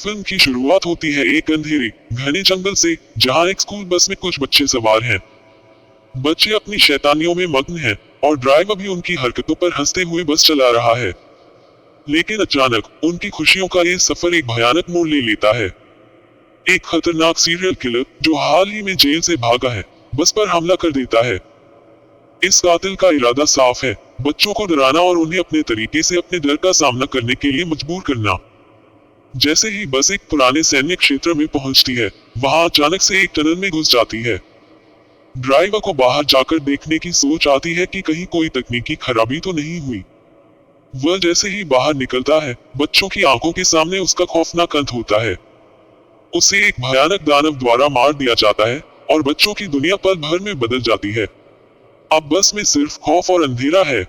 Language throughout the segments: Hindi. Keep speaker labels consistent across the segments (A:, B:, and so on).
A: फिल्म की शुरुआत होती है एक अंधेरे घने जंगल से, जहां एक स्कूल बस में कुछ बच्चे सवार हैं। बच्चे अपनी शैतानियों में मग्न हैं और ड्राइवर भी उनकी हरकतों पर हंसते हुए बस चला रहा है। लेकिन अचानक उनकी खुशियों का ये सफर एक भयानक मोड़ ले लेता है। एक खतरनाक सीरियल किलर जो हाल ही में जेल से भागा है, बस पर हमला कर देता है। इस कातिल का इरादा साफ है, बच्चों को डराना और उन्हें अपने तरीके से अपने डर का सामना करने के लिए मजबूर करना। जैसे ही बस एक पुराने सैन्य क्षेत्र में पहुंचती है, वहां अचानक से एक टनल में घुस जाती है। ड्राइवर को बाहर जाकर देखने की सोच आती है कि कहीं कोई तकनीकी खराबी तो नहीं हुई। वह जैसे ही बाहर निकलता है, बच्चों की आंखों के सामने उसका खौफनाक अंत होता है। उसे एक भयानक दानव द्वारा मार दिया जाता है और बच्चों की दुनिया पल भर में बदल जाती है। अब बस में सिर्फ खौफ और अंधेरा है।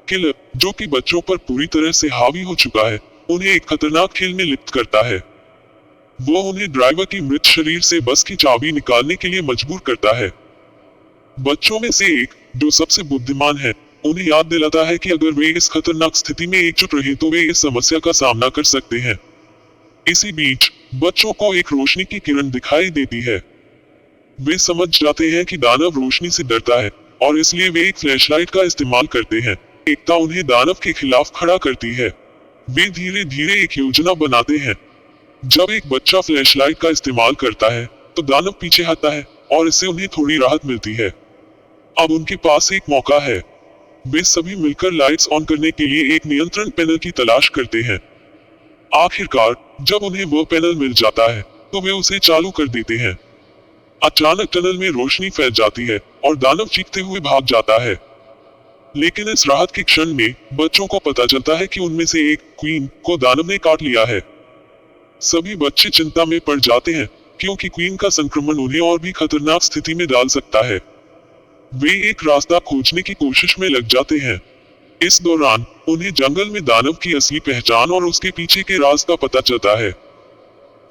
A: किलर, जो कि बच्चों पर पूरी तरह से हावी हो चुका है, उन्हें एक खतरनाक खेल में लिप्त करता है। वो उन्हें ड्राइवर की मृत शरीर से बस की चाबी निकालने के लिए मजबूर करता है। बच्चों में से एक, जो सबसे बुद्धिमान है, उन्हें याद दिलाता है कि अगर वे इस खतरनाक स्थिति में एकजुट रहे तो वे इस समस्या का सामना कर सकते हैं। इसी बीच बच्चों को एक रोशनी की किरण दिखाई देती है। वे समझ जाते हैं कि दानव रोशनी से डरता है और इसलिए वे एक फ्लैशलाइट का इस्तेमाल करते हैं। एकता उन्हें दानव के खिलाफ खड़ा करती है। वे धीरे धीरे एक योजना बनाते हैं। जब एक बच्चा फ्लैशलाइट का इस्तेमाल करता है, तो दानव पीछे हटता है और इससे उन्हें थोड़ी राहत मिलती है। अब उनके पास एक मौका है। वे सभी मिलकर लाइट्स ऑन करने के लिए एक नियंत्रण पैनल की तलाश करते हैं। आखिरकार जब उन्हें वह पैनल मिल जाता है, तो वे उसे चालू कर देते हैं। अचानक टनल में रोशनी फैल जाती है और दानव चीखते हुए भाग जाता है। लेकिन इस राहत के क्षण में बच्चों को पता चलता है कि उनमें से एक, क्वीन, को दानव ने काट लिया है। सभी बच्चे चिंता में पड़ जाते हैं, क्योंकि क्वीन का संक्रमण उन्हें और भी खतरनाक स्थिति में डाल सकता है। वे एक रास्ता खोजने की कोशिश में लग जाते हैं। इस दौरान उन्हें जंगल में दानव की असली पहचान और उसके पीछे के राज का पता चलता है।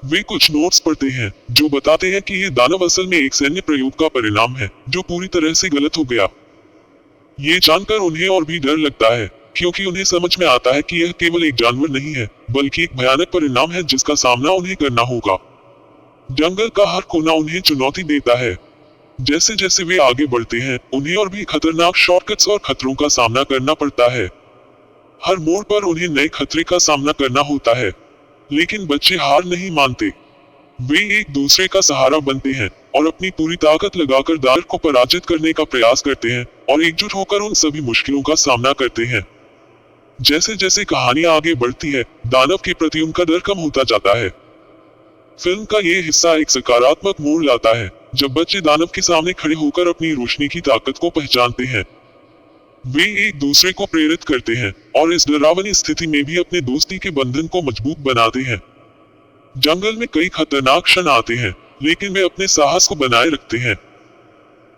A: वे कुछ नोट्स पढ़ते हैं जो बताते हैं कि यह दानव असल में एक सैन्य प्रयोग का परिणाम है, जो पूरी तरह से गलत हो गया। ये जानकर उन्हें और भी डर लगता है, क्योंकि उन्हें समझ में आता है कि यह केवल एक जानवर नहीं है, बल्कि एक भयानक परिणाम है जिसका सामना उन्हें करना होगा। जंगल का हर कोना उन्हें चुनौती देता है। जैसे जैसे वे आगे बढ़ते हैं, उन्हें और भी खतरनाक शॉर्टकट्स और खतरों का सामना करना पड़ता है। हर मोड़ पर उन्हें नए खतरे का सामना करना होता है, लेकिन बच्चे हार नहीं मानते। वे एक दूसरे का सहारा बनते हैं और अपनी पूरी ताकत लगाकर दानव को पराजित करने का प्रयास करते हैं और एकजुट होकर उन सभी मुश्किलों का सामना करते हैं। जैसे जैसे कहानी आगे बढ़ती है, दानव के प्रति उनका डर कम होता जाता है। फिल्म का ये हिस्सा एक सकारात्मक मोड़ लाता है, जब बच्चे दानव के सामने खड़े होकर अपनी रोशनी की ताकत को पहचानते हैं। वे एक दूसरे को प्रेरित करते हैं और इस डरावनी स्थिति में भी अपने दोस्ती के बंधन को मजबूत बनाते हैं। जंगल में कई खतरनाक क्षण आते हैं, लेकिन वे अपने साहस को बनाए रखते हैं।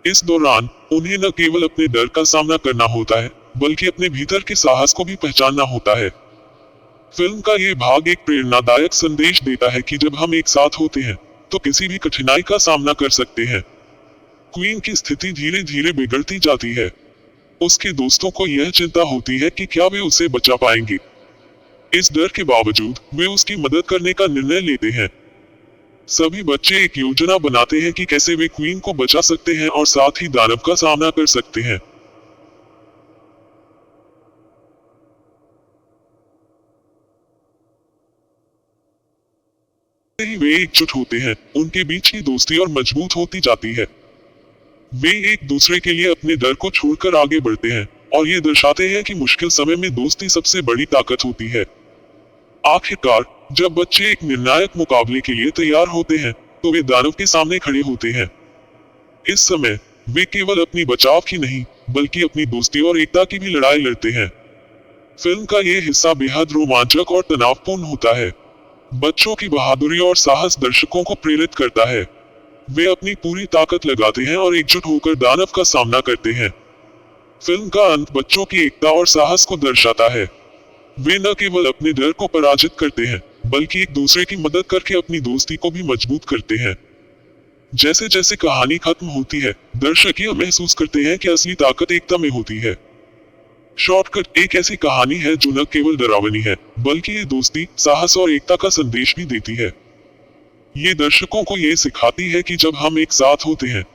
A: इस दौरान उन्हें न केवल अपने डर का सामना करना होता है, बल्कि अपने भीतर के साहस को भी पहचानना होता है। फिल्म का ये भाग एक प्रेरणादायक संदेश देता है कि जब हम एक साथ होते हैं, तो किसी भी कठिनाई का सामना कर सकते हैं। क्वीन की स्थिति धीरे धीरे बिगड़ती जाती है। उसके दोस्तों को यह चिंता होती है कि क्या वे उसे बचा पाएंगे। इस डर के बावजूद वे उसकी मदद करने का निर्णय लेते हैं। सभी बच्चे एक योजना बनाते हैं कि कैसे वे क्वीन को बचा सकते हैं और साथ ही दानव का सामना कर सकते हैं। ही वे एकजुट होते हैं, उनके बीच की दोस्ती और मजबूत होती जाती है। वे एक दूसरे के लिए अपने डर को छोड़कर आगे बढ़ते हैं और ये दर्शाते हैं कि मुश्किल समय में दोस्ती सबसे बड़ी ताकत होती है। आखिरकार जब बच्चे एक निर्णायक मुकाबले के लिए तैयार होते हैं, तो वे दानव के सामने खड़े होते हैं। इस समय वे केवल अपनी बचाव की नहीं, बल्कि अपनी दोस्ती और एकता की भी लड़ाई लड़ते हैं। फिल्म का ये हिस्सा बेहद रोमांचक और तनावपूर्ण होता है। बच्चों की बहादुरी और साहस दर्शकों को प्रेरित करता है। वे अपनी पूरी ताकत लगाते हैं और एकजुट होकर दानव का सामना करते हैं। फिल्म का अंत बच्चों की एकता और साहस को दर्शाता है। वे न केवल अपने डर को पराजित करते हैं, बल्कि एक दूसरे की मदद करके अपनी दोस्ती को भी मजबूत करते हैं। जैसे जैसे कहानी खत्म होती है, दर्शक यह महसूस करते हैं कि असली ताकत एकता में होती है। शॉर्टकट एक ऐसी कहानी है जो न केवल डरावनी है, बल्कि ये दोस्ती, साहस और एकता का संदेश भी देती है। ये दर्शकों को ये सिखाती है कि जब हम एक साथ होते हैं